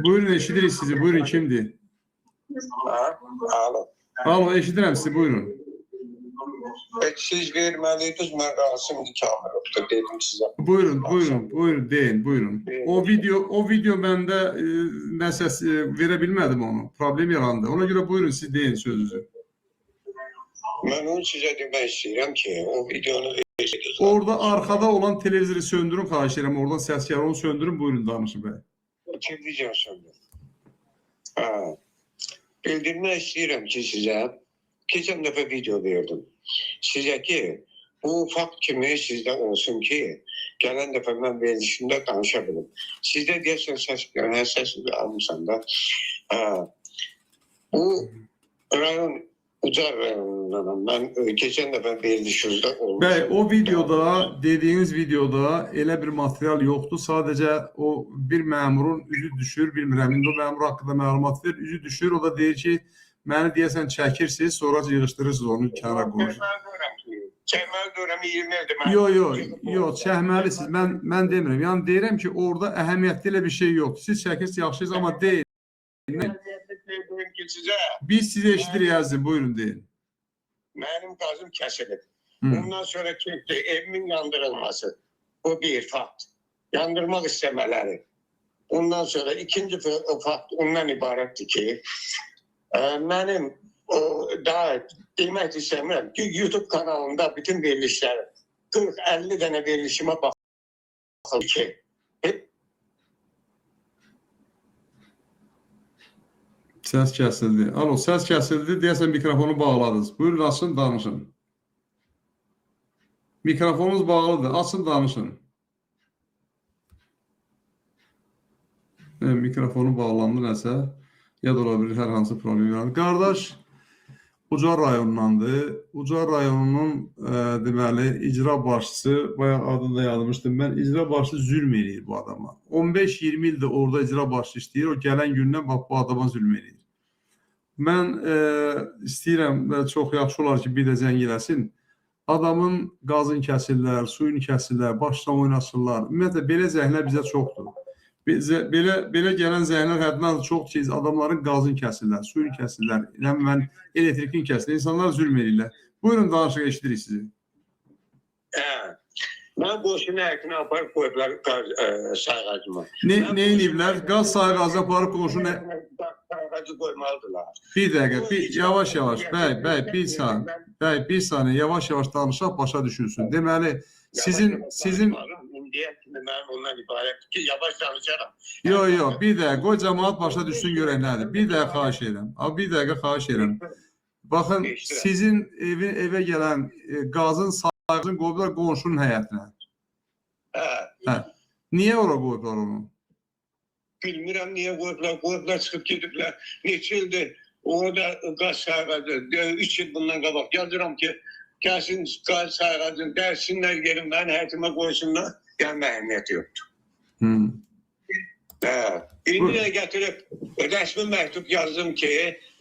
Buyurun, eşidiriz sizi. Buyurun, kimdir? Alo. Alo, eşidirəm sizi. Buyurun. Siz verməliydiniz, mən Rasim Kamilovdur dedim sizə. Buyurun, deyin, buyurun. O video məndə nəsə verə bilmədim onu. Problem yarandı. Ona görə buyurun, siz deyin sözünüzü. Mən onu sizə demək istəyirəm ki, o videonu verirsiniz. Orada arkada olan televizoru söndürün, xahiş edirəm. Oradan səs gəlir, onu söndürün. Buyurun, danışın bəy. Televizyon söndür. Bildirmək istəyirəm ki, sizə keçən dəfə video verdim. Sizə ki, bu fakt kimi sizdə olsun ki, gələn dəfə mən verilişimdə danışa bilim. Sizdə deyəsən səs almışsan da. Bu rayon, Ucar rayonundan mən keçən dəfə verilişimdə olmuşum. Bəy, o videoda, dediyiniz videoda elə bir material yoxdur. Sadəcə o bir məmurun üzü düşür, bilmirəm. İndi o məmur haqqında məlumat verir, üzü düşür. O da deyir ki, məni deyəsən çəkirsiniz, sonra yığışdırırsınız onu kənara qoyur. Çəkməli dörəmi 20 ildir. Yox, çəkməlisiniz. Mən demirəm. Yəni deyirəm ki, orada əhəmiyyətli elə bir şey yoxdur. Siz çəkirsiniz, yaxşıyız, amma deyil. Biz sizi eşidirik əzizim, buyurun deyin. Mənim qazım kəsilib. Ondan sonra ki, evimin yandırılması. Bu bir fakt. Yandırmaq istəmələri. Ondan sonra ikinci fakt ondan ibarətdir ki, mənim daha demək istəmirəm ki, YouTube kanalında bütün verilişləri 40-50 dənə verilişimə baxılır ki, Səs kəsildi. Alo, səs kəsildi. Deyəsən mikrofonu bağladınız. Buyurun, açın, danışın. Mikrofonunuz bağlıdır. Açın, danışın. Mikrofonu bağlandı nəsə. Ya da olabilir, hər hansı problem var. Qardaş Ucar rayonundandır. Ucar rayonunun deməli icra başçısı, bayağı adını da yazmışdım mən, icra başçısı zülm edir bu adama. 15-20 ildir orada icra başçı işləyir. O gələn gündən bax bu adama zülm edir. Mən istəyirəm, çox yaxşı olar ki, bir də zəng eləsin. Adamın qazını kəsirlər, suyunu kəsirlər, başdan oynasırlar. Ümumiyyətlə, belə zəhlər bizə çoxdur. Belə gələn zəhlər həddən çoxdur ki, adamların qazını kəsirlər, suyunu kəsirlər, mən elektrikini kəsirlər, insanlar zülm edirlər. Buyurun, danışıq, eşidirik sizi. Mən qoşunu həkini aparıb qoyublar sayğacıma. Nə iniblər? Qaz sayğacı aparıb qoşunu... Sayğacı qoymalıdırlar. Bir dəqiqə, yavaş-yavaş, bəy, bir saniyə, yavaş-yavaş danışaq, başa düşülsün. Deməli, sizin... İndiyə kimi mənim ondan ibarətdir ki, yavaş danışaram. Yox, bir dəqiqə, qoy cəmaat başa düşsün görək nədir. Bir dəqiqə xahiş edirəm. Bir dəqiqə xahiş edirəm. Baxın, sizin evə gələn qazın sayğacını qoyublar qonşunun həyətinə. Niyə ora qoyublar onu? Bilmirəm niyə qoyublar, çıxıb gediblər. Neçə ildir orada qaz sayğacı, 3 il bundan qabaq yazıram ki, gəlsin qaz sayğacını dərsinlər yerim, mən həyətimə qoysunlar. Yəni, əhəmiyyəti yoxdur. İndi də gətirib rəsmi məktub yazdım ki,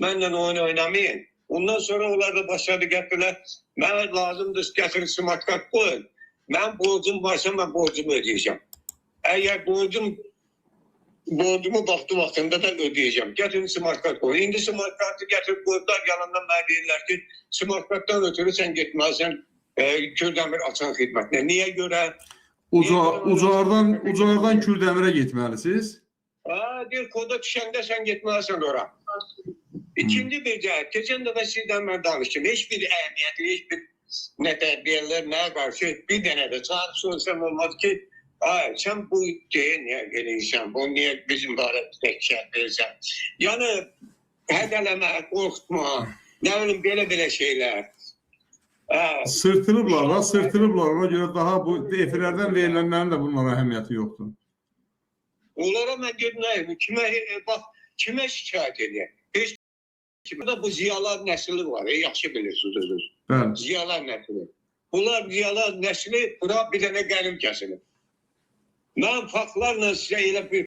mənlə oyun oynamayın. Ondan sonra onlar da başladı gətirirlər. Mənə lazımdır, gətirin smart kart qoyun. Mən borcum varsa, mən borcumu ödəyəcəm. Əgər borcumu vaxtında da ödəyəcəm. Gətirin smart kart qoyun. İndi smart kartı gətirib qoyublar, yalandan mənə deyirlər ki, smart kartdan ötürü sən getməlisən Kürdəmir açan xidmətinə. Niyə görə? Ucardan Kürdəmirə getməlisiniz? Deyir, koda düşəndə sən getməlisən ora. İkinci bir cəhət, keçən dəfə sizdən mən danışdım. Heç bir əhəmiyyəti, heç bir nə tərbiyələr, nə qarşı bir dənə də çağırıb sorsan olmaz ki, sən bu deyə niyə gelirsən, bu niyə bizim barədə təkşər verirsən. Yəni, hədələmə, qorxutma, nə bilim, belə şeylər. Sırtılıblar, ona görə daha bu efirlərdən verilənlərin də bunlara əhəmiyyəti yoxdur. Onlara mən gedməyim, kimə şikayət edəyəm? Heç kimə bu ziyalar nəsli var, yaxşı bilirsiniz özünüz. Ziyalar nəsli. Bunlar ziyalar nəsli, bura bir dənə qənim kəsilir. Mən faktlarla sizə elə bir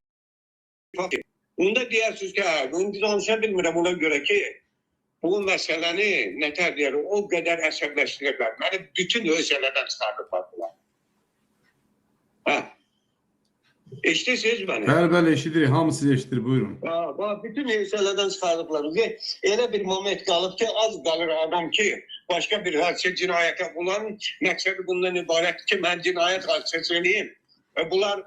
fakt edeyim. Onda deyirsiniz ki, bunu danışa bilmirəm ona görə ki, bu məsələni nətər deyir, o qədər əsəbləşdiriblər. Məni bütün özələrdən çıxardıblar. Eşitsiz beni. Bəli, eşidirik. Hamısı eşidir. Buyurun. Bütün heysellerden çıkardıklarımız öyle bir moment kalıp ki az kalır adam ki başka bir hadise cinayete bulan məqsədi bundan ibaret ki ben cinayet hadisesi eləyim. Bunlar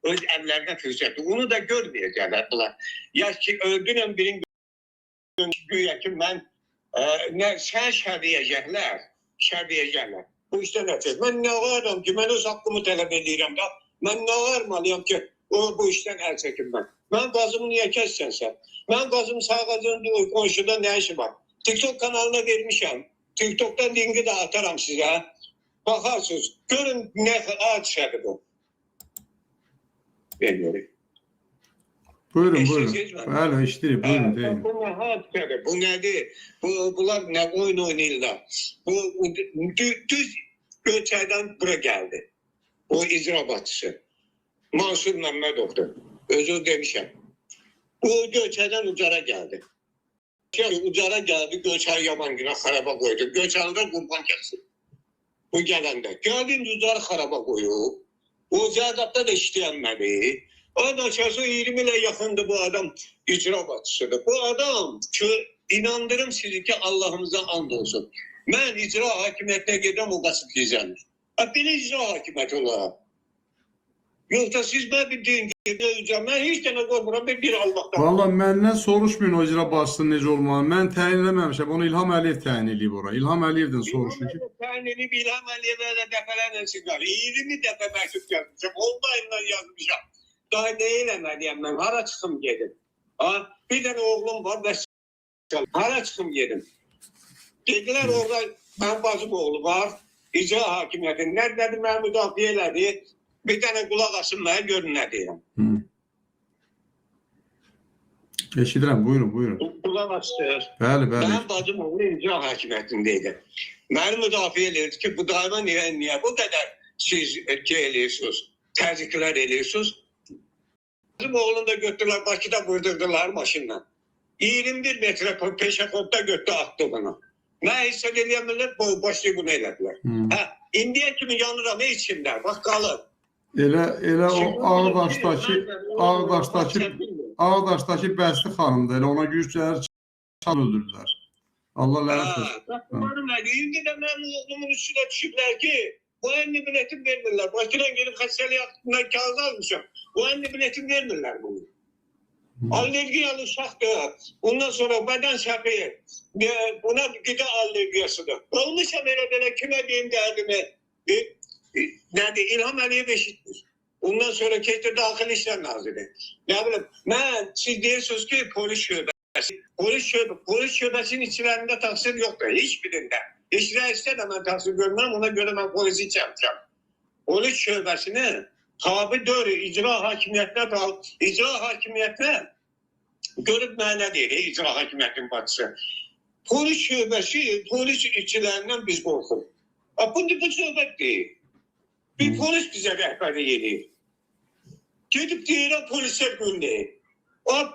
öz evlerine fürsəti. Bunu da görmeyecekler bunlar. Ya ki öldürən birin güya ki ben sen şərbiyəcəklər. Bu işte ne söz? Ben ne varım ki ben öz hakkımı talep edirəm da. Ben ne varmalıyım ki bu işten el çekinmem. Ben gazımı niye kessən sen? Ben gazımı sağ gazının konşuda ne işi var? TikTok kanalına vermişim. TikTok'tan linki de atarım size. Bakarsınız. Görün ne hadisədir bu. Bilmiyorum. Buyurun. Bəli, eşidirik. Buyurun, deyin. Bu ne hadisədir? Bu nedir? Bunlar ne oyun oynayırlar? Bu düz Göçer'den bura geldi. O icra başçısı. Mansur Məmmədovdur. Özür demişəm. Bu Göçer'den Ucara geldi. Ucara geldi, Göçer Yamangir'e xaraba koydu. Göçer'de kurban kessin. Bu gelende. Geldiğinde Ucara xaraba koyuyor. O ziyadapta da işleyenmedi. Adam şahsı 20 ile yakındı bu adam icra başçısıdır. Bu adam ki inandırım sizi ki Allah'ımıza and olsun. Ben icra hakimiyetine gidem o kasıt gizlenir. Beni icra hakimiyeti olarak. Yoksa siz ben bir din gibi ben hiç tane korkmuram bir Allah'tan. Valla məndən soruşmayın o icra başçısının necə olmalı. Mən təyin eləməmişəm. Onu İlham Əliyev təyin eləyib ora. İlham Əliyevdən soruşun ki. Təyin eləyib İlham Əliyevə dəfələrlə çıqar. 20 dəfə məktub yazmışam. Online'dan yazmışam. Daha ne eləməliyəm mən? Hara çıxım gedim? Bir tane oğlum var və hara çıxım gedim? Dediler orada ben bacım oğlu var. İcra hakimiyeti. Nerededir mən müdafiə elədi? Bir tane kulak asılmaya görün ne diyeyim. Eşidirəm, buyurun. Kulak asılır. Bəli. Ben bacım oğlu icra hakimiyetindeydi. Beni müdafiə edirdi ki bu daima niye bu kadar siz ediyorsunuz? Təziklər ediyorsunuz? Bacım oğlunu da götürdüler, Bakıda vurdurdular maşınla. 21 metre peşe kodda götü attı bunu. Ne hisset edemediler, başlayı bunu elediler. İndiye kimi yanıram içimler, bak kalır. Elə o Ağdaşdakı Bəsli xanımdır. Elə ona güc gəlir, çal öldürdülər. Allah lənət olsun. İndi de benim oğlumun üstüne düşüpler ki bu enli biletim vermirler. Bakıdan gelip hastalığı hakkından kağıt almışım. Bu enli biletim vermirler bunu. Alerji alışaktı. Ondan sonra beden şakayı. Buna gıda alerjiyasıdır. Olmuşam öyle kime diyeyim derdimi. İlham Aliyev eşittir. Ondan sonra Kehtir Daxil İşlər Naziri. Ne bileyim, siz diyorsunuz ki polis şöbesi. Polis şöbesinin içlerinde taksir yoktur. Hiçbirinde. Hiç reiste de ben taksir görmem. Ona göre ben polisi çarpacağım. Polis şöbesini tabi doğru icra hakimiyetine bağlı. İcra hakimiyetine görüp ne değil icra hakimiyetin başçısı. Polis şöbesi, polis işçilerinden biz korkulur. Bu söhbət değil. Bir polis bize rehberi yedi. Gidip deyirəm polisə gündəyim.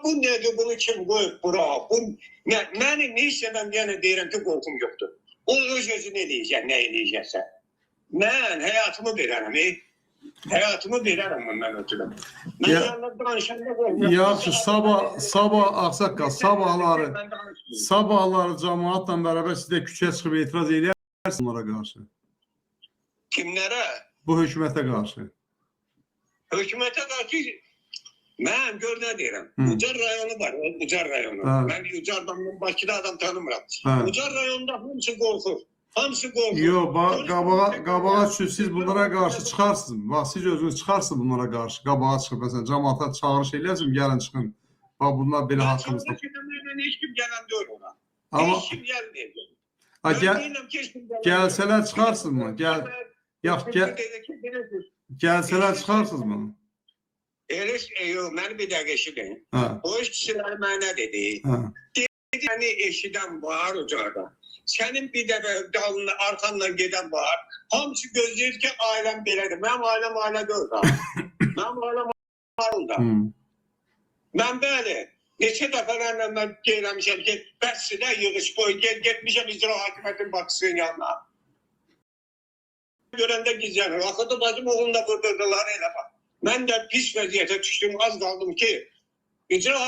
Bu nedir, bunu kim koyup bura? Benim ne işlemem yani deyirəm ki korkum yoktur. O öz-özü ne diyecek, ne diyecekse. Ben hayatımı verərəm. Hayatımı verərəm bundan ötürü. Ben yanına danışanda korkum. Yaxşı, sabah Ağsaqqal, sabahları cəmaatla beraber siz de küçəyə çıxıb etiraz edərsiniz onlara qarşı. Kimlere? Bu hökumətə qarşı. Hökumətə qarşı ben gör ne deyirəm. Ucar rayonu var, Ucar rayonu. Ben Ucar'dan Bakıda adam tanımıram. Ucar rayonunda hamısı korkur. Yox, qabağa düşün, siz bunlara qarşı çıxarsınız. Bax, siz özünüz çıxarsınız bunlara qarşı. Qabağa çıxıb, məsələn, cəmaata çağırış eləyərsiniz, gəlin çıxın. Bax, bunlar belə haqqımızda. Hiç kim gələn deyil ona. Hiç kim gəlməyəcək. Gəlsələr çıxarsınız mı? Gəlsələr çıxarsınız mı? Mən bir dəqiqə eşidin. O işçiler mənə dedi. Dedi, hani eşidən var Ucarda. Senin bir dəfə dalına, arkandan geden var. Hamısı gözləyir ki ailem belədir. Mənim ailem ailədə orada. Mənim ailem orada. Mən bəli. Neçə dəfələrlə mən deyirəmişəm ki, bəssilə yığış qoy, getmişəm icra hakimiyyətin başçısının yanına. Görəndə gizlənir. Axıda bacım oğlunu da vurdurdular, elə bax. Mən də pis vəziyyətə düşdüm, az qaldım ki, icra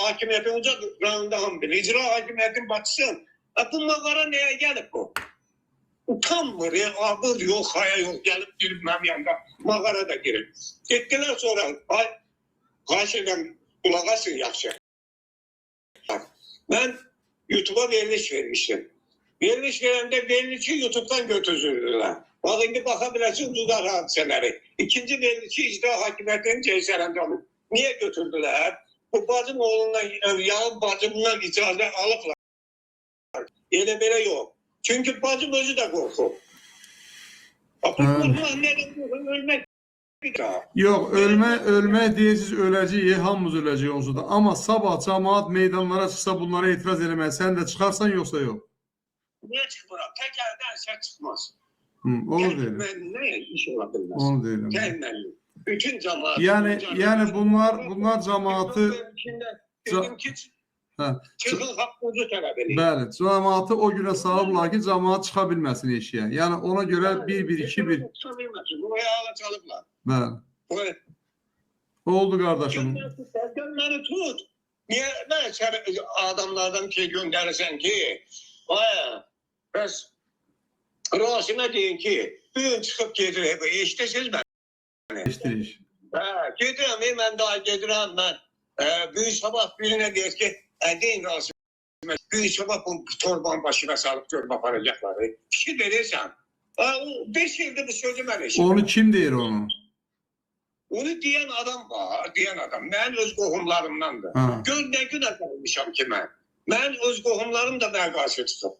hakimiyyəti olacaq rayonda hamı bilir. İcra hakimiyyətin baksın. Bu mağara neye gelip bu? Utanmır ya, abır yok, haya yok, gelip girmem yanında. Mağara da girip. Gittiler sonra, karşıdan kulağasın yakşı. Ben YouTube'a veriliş vermiştim. Veriliş verende verilişi YouTube'dan götürdüler. Bak şimdi bakabilirsin Dudar hadiseleri. İkinci verilişi icra hakimiyetinin ceyserinde olur. Niye götürdüler? Bu bacım oğlundan, ya bacımdan icazı alıplar. Elə belə yox. Çünki bacım özü də qorxub. Ölmək bir daha. Yox, ölmək deyirsiniz, öləcəyik, hamımız öləcəyik onsuz da. Amma sabah cəmaət meydanlara çıxsa bunlara etiraz eləməyə sən də çıxarsan yoxsa yox? Niyə çıxmıram? Tək əldən sən çıxmaz. Onu deyirəm. Nə iş ola bilməz? Onu deyirəm. Gəlməliyim. Bütün cəmaət. Yəni bunlar cəmaatı Dedim ki, çıxın haqqınızı tələb edin. bəli, cəmaatı o günə salıblar ki, cəmaat çıxa bilməsin eşiyə. Yəni ona görə 1-1-2-1. Çıxa bilməsin. Bu hala çalıblar. Bəli. Oldu qardaşım. Məni tut. Niyə mən adamlardan ki göndərirsən ki, bəs Rasimə deyin ki, bugün çıxıb gedir, eşitəsiniz mən. Eşitirik. Gedirəm, mən daha gedirəm, mən. Bugün sabah birine deyir ki, deyin Rasimə, bugün sabah bu torbanın başına salıp görüp aparacakları. Fikir verirsən. 5 yıldır bu sözü mən eşitdim. Onu kim deyir onu? Onu diyen adam var, diyen adam. Mən öz qohumlarımdandır. Gör nə günə qalmışam ki mən. Mən öz qohumlarım da mənə qarşı çıxıb.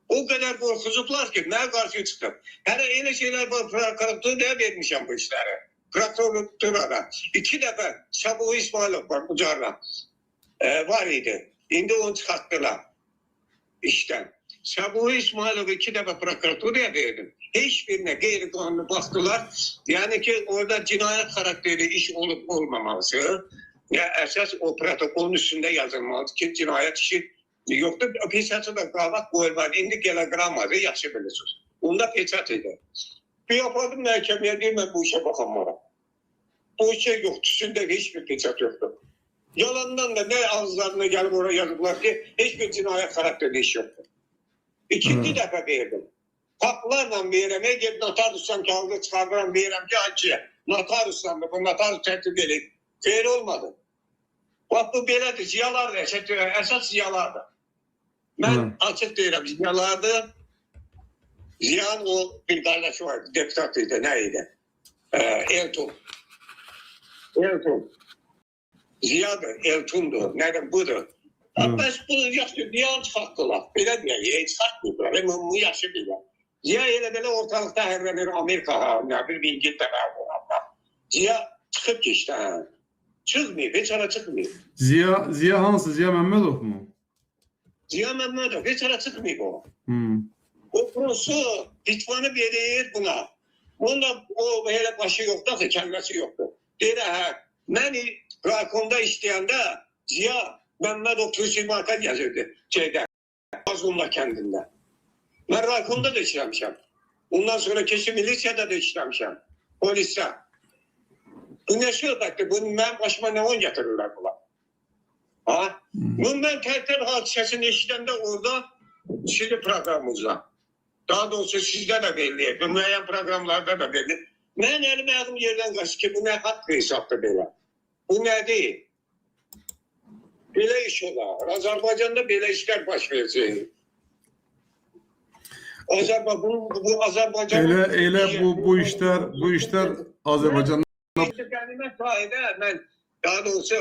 O kadar qorxucublar ki, mənə qarşı çıxıb. Hələ elə şeylər var, prokuraturaya vermişəm bu işləri. Prokuraturada. 2 dəfə Şabuhu İsmailov var, Ucarla. Var idi. İndi onu çıxartdılar işten. Şabuhu İsmailov'u 2 dəfə prokuraturaya verdim. Hiçbirine gayri kanunu baktılar. Yani ki orada cinayet karakteri iş olup olmaması. Ya esas o protokolün üstünde yazılmalı ki cinayet işi yoktu. Peçatı da qavat qoyulmadı. İndi telegrammadı, yaxşı bilirsiniz. Onda peçat idi. Bir yapardım məhkəməyə deyim, mən bu işe bakamam. Bu işe yoktu. Üstünde hiçbir peçat yoktu. Yalandan da ne ağızlarına gelip oraya yazdılar ki hiçbir cinayet karakteri iş yoktu. İkinci dəfə verdim. Haqlarla verirəm, gidip notarusdan kağıdı çıxardıram, verirəm ki hacıya. Notarusdan da bu notarus tərtib edib. Xeyr olmadı. Bak bu belədir, ziyalardır, əsas ziyalardır. Mən açıq deyirəm, ziyalardır. Ziyan o bir qardaşı vardı, deputat idi, nə idi? Elton. Elton. Ziyadır, Elton'dur, nədir, budur. Bəs bunu yaxşı, ziyan çıxartdılar. Belə deyək, çıxartmıyorlar, bu yaxşı bilirlər. Ziya elə belə ortalıqda hərlənir Amerika, nə bir İngiltərə olanda. Ziya çıxıb geçdi, çıxmayıb, heç ara çıxmayıb. Ziya hansı? Ziya Məmmədov mu? Ziya Məmmədov, heç ara çıxmayıb o. O prosu ditvanı verir buna. Bunda o elə başı yoxdur, kəlməsi yoxdur. Deyir, mən raykonda işləyəndə Ziya Məmmədov Türk-Marka gəzirdi şeydə, Azunla kəndində. Mən raykonda da işləmişəm. Ondan sonra keşi milisiyada da işləmişəm. Polisdə. Bu nə söhbətdir? Bu mənim başıma nə on getirirlər bunlar? Mən tərtər hadisəsini işləndə orada sizin proqramımızda. Daha doğrusu sizdə də belli, bu müəyyən proqramlarda da belli. Mən əlim ayağım yerdən qaçır ki, bu nə haqq hesabdır belə. Bu nədir? Belə iş olar. Azərbaycanda belə işlər baş verəcək. Bu Azərbaycan... Elə bu işlər Azərbaycanda... Qənimət sahədə mən, daha doğrusu,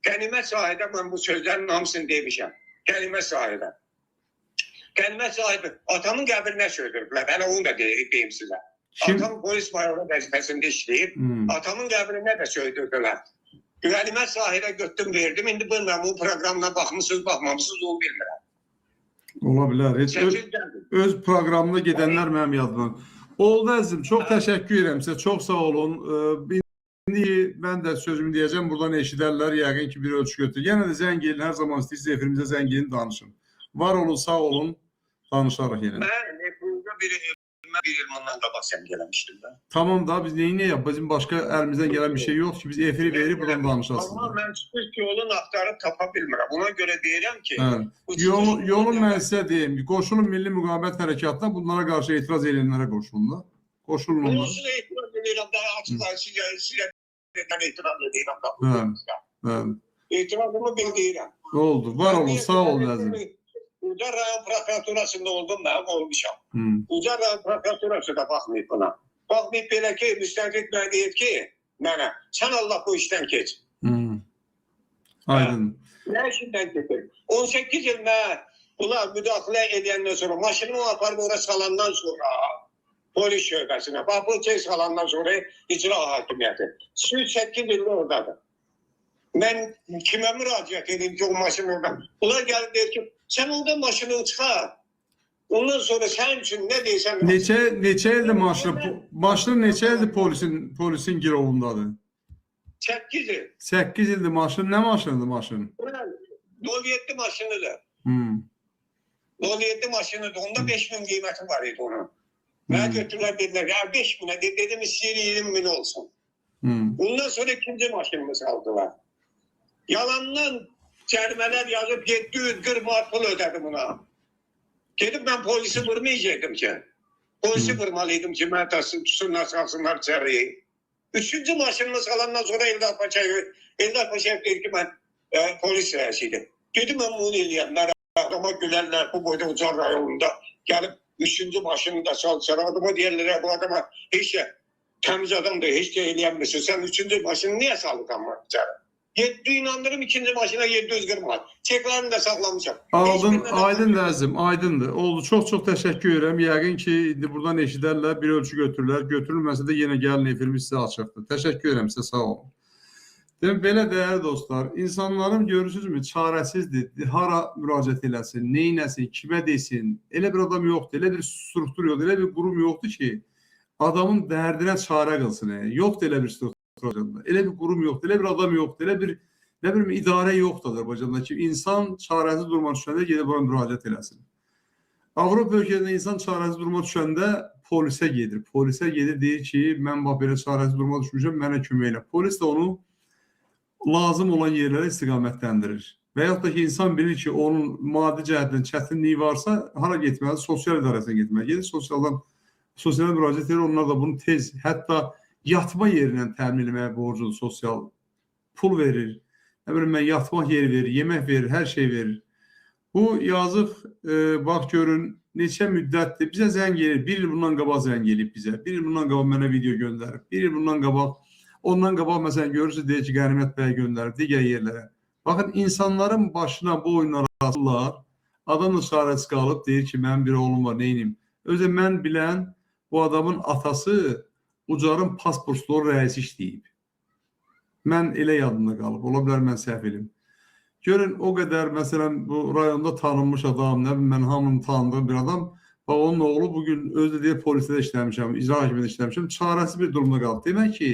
qənimət sahədə mən bu sözlərin hamısını demişəm. Qənimət sahədə. Qənimət sahibi, atamın qəbrinə söydürüblər. Mən onu da deyim sizə. Atam polis mayoru vəzifəsində işləyib, atamın qəbrinə də söydürdülər. Qənimət sahədə götdüm, verdim. İndi bilməm, bu proqramına baxmışsınız, baxmamışsınız, onu bilmirəm. Ola bilər. Öz proqramına gedənlər mənim yadımdan. Oldu əzizim, çox təşəkkür edirəm sizə, çox sağ olun. İndi mən də sözümü deyəcəm, buradan eşidərlər, yəqin ki bir ölçü götürür. Yenə də zəng gelin, hər zaman istəyirsiniz efirimizə zəng gelin, danışın. Var olun, sağ olun, danışarıq yenə. Ben bir yıl bundan qabaq sən gəlmişdim ben. Tamam da biz neyi ne yap? Bizim başka elimizden gelen bir şey yok ki biz efiri verip buradan danışasınız. Ama ben çıkış yolunu aktarıp tapa bilmirəm. Ona göre deyirəm ki... Evet. Yolun mən sizə deyim. Qoşulun Milli Müqavimət Hərəkatına bunlara qarşı etiraz edənlərə qoşulunlar. Qoşulun onlar. Onsuz etiraz edirəm. Daha açıqlar sizə etiraz edirəm. Evet. İtirazımı bildirəm. Oldu. Var olun. Sağ ol Nəzim. Ucar rayon prokuraturasında oldum ben olmuşam. Ucar rayon prokuraturası da baxmayıb buna. Baxmayıb belə ki, müstəqil bəy deyir ki, mənə, sən Allah bu işdən keç. Aydın. Nə işindən keçir? 18 il mən bunlar müdaxilə edəndən sonra, maşınımı aparıb oraya salandan sonra, polis şöbəsinə, bax bu şey salandan sonra icra hakimiyyəti. 8 il oradadır. Mən kimə müraciət edeyim ki, o maşın orada? Bunlar gəlib deyir ki, sən orada maşını çıxar. Ondan sonra sen için ne deysen... Neçə ildir maşının neçə ildir polisin girovundadır? 8 il. 8 ildir maşın. Ne maşınıdır maşın? 07 maşınıdır. 07 maşınıdır. Onda 5.000 kıymeti var idi onun. Ben götürürler dediler ya 5.000'e dedim isteyir 20.000 olsun. Ondan sonra ikinci maşınımızı aldılar. Yalandan cərimələr yazıp 740 manat pul ödedim buna. Gedib ben polisi vurmayacaktım ki. Polisi vurmalıydım ki ben tutsunlar salsınlar içeriye. Üçüncü maşınımız alandan sonra Eldar Paşa'ya dedi ki ben polis reisiydim. Dedim ben bunu eləyəm. Adama gülerler bu boyda Ucar rayonunda. Gelip üçüncü maşını da salsalar adama deyirlər bu adama hiç de temiz adamdır hiç de eləyəmmişsin. Sen üçüncü maşını niye saldın ama içeri? İnandırım ikinci maşına 740 manat. Çeklerini de saklamışam. Aydın Nəzim, aydındır. Oldu. Çok təşəkkür edirəm. Yəqin ki, indi buradan eşidərlər, bir ölçü götürürlər. Götürülməsə də yenə gəlin efirimiz sizə açıqdır. Təşəkkür edirəm sizə, sağ olun. Demək, belə dəyərli dostlar, insanların görürsünüzmü, çarəsizdir. Hara müraciət eləsin, neynəsin, kimə desin. Elə bir adam yoxdur, elə bir struktur yoxdur, elə bir qurum yoxdur ki, adamın dərdinə çarə qılsın. Yoxdur elə bir struktur. Elə bir qurum yoxdur, elə bir adam yoxdur, elə bir nə bilim idarə yoxdur Azərbaycanda ki, insan çarəsiz duruma düşəndə gedib bura müraciət eləsin. Avropa ölkələrində insan çarəsiz duruma düşəndə polisə gedir. Polisə gedir deyir ki, mən bax belə çarəsiz duruma düşmüşəm, mənə kömək elə. Polis də onu lazım olan yerlərə istiqamətləndirir. Və yaxud da ki, insan bilir ki, onun maddi cəhətdən çətinliyi varsa, hara getməlidir? Sosial idarəsinə getməlidir. Sosial müraciət edir, onlar da bunu tez, hətta yatma yerindən təmin etməyə borcludur, sosial pul verir, nə bilim mən yatmaq yeri verir, yemək verir, hər şey verir. Bu yazıq, bax görün, neçə müddətdir, bizə zəng gelir, bir il bundan qabaq zəng gelib bizə, bir il bundan qabaq mənə video göndərib, bir il bundan qabaq, ondan qabaq məsələn görürsünüz, deyir ki, Qənimət bəyə göndərib, digər yerlərə. Baxın, insanların başına bu oyunları atırlar, adam da çarəsiz qalıb, deyir ki, mənim bir oğlum var, neynim? Özə mən bilən bu adamın atası Ucarın pasportlu rəisi işləyib. Mən elə yadımda qalıb. Ola bilər mən səhv edim. Görün, o qədər, məsələn, bu rayonda tanınmış adam, nə bilim, mən hamının tanıdığım bir adam, bax, onun oğlu bugün özü deyir, polisdə işləmişəm, icra hakimində işləmişəm, çarəsiz bir durumda qalıb. Demək ki,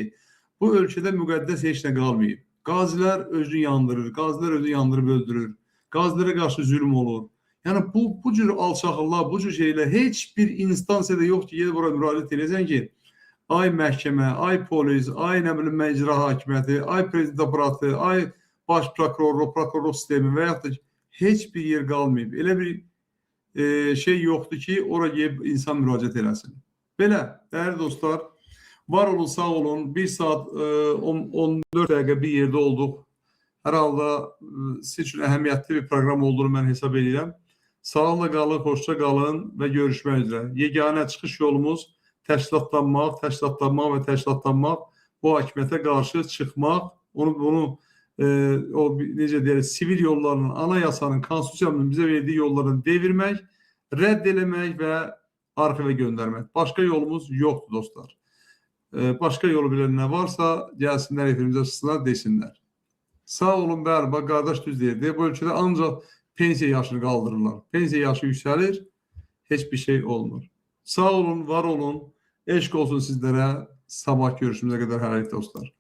bu ölkədə müqəddəs heç nə qalmayıb. Qazilər özünü yandırır, qazilər özünü yandırıb öldürür, qazilərə qarşı zülm olur. Yəni, bu cür alçaqlıqlar, bu cür şeylər heç bir instansiyada yox ki, gedib oraya müraciət edəcəksən ki, ay məhkəmə, ay polis, ay nə bilim icra hakimiyyəti, ay prezident aparatı, ay baş prokurorluq sistemi və yaxud da heç bir yer qalmayıb. Elə bir şey yoxdur ki, oraya gelib insan müraciət eləsin. Belə, dəyərli dostlar, var olun, sağ olun. 1 saat 14 dəqiqə bir yerdə olduq. Hər halda siz üçün əhəmiyyətli bir proqram olduğunu mən hesab edirəm. Sağlıqla qalın, xoşça qalın və görüşmək üzrə. Yeganə çıxış yolumuz təşkilatlanmaq və təşkilatlanmaq, bu hakimiyyətə qarşı çıxmaq, bunu necə deyək, sivil yollarının, anayasanın, konstitusiyanın bizə verdiyi yollarını devirmək, rədd eləmək və arxivə göndərmək. Başqa yolumuz yoxdur, dostlar. Başqa yolu bilənlər varsa, gəlsinlər, efirimizə çıxsınlar, desinlər. Sağ olun, bəli, bax, qardaş düz deyir. Bu ölkədə ancaq pensiya yaşını qaldırırlar. Pensiya yaşı yüksəlir, heç bir şey olmur. Sağ olun, var olun. Eşq olsun sizlərə. Sabah görüşümüzə qədər hələlik dostlar.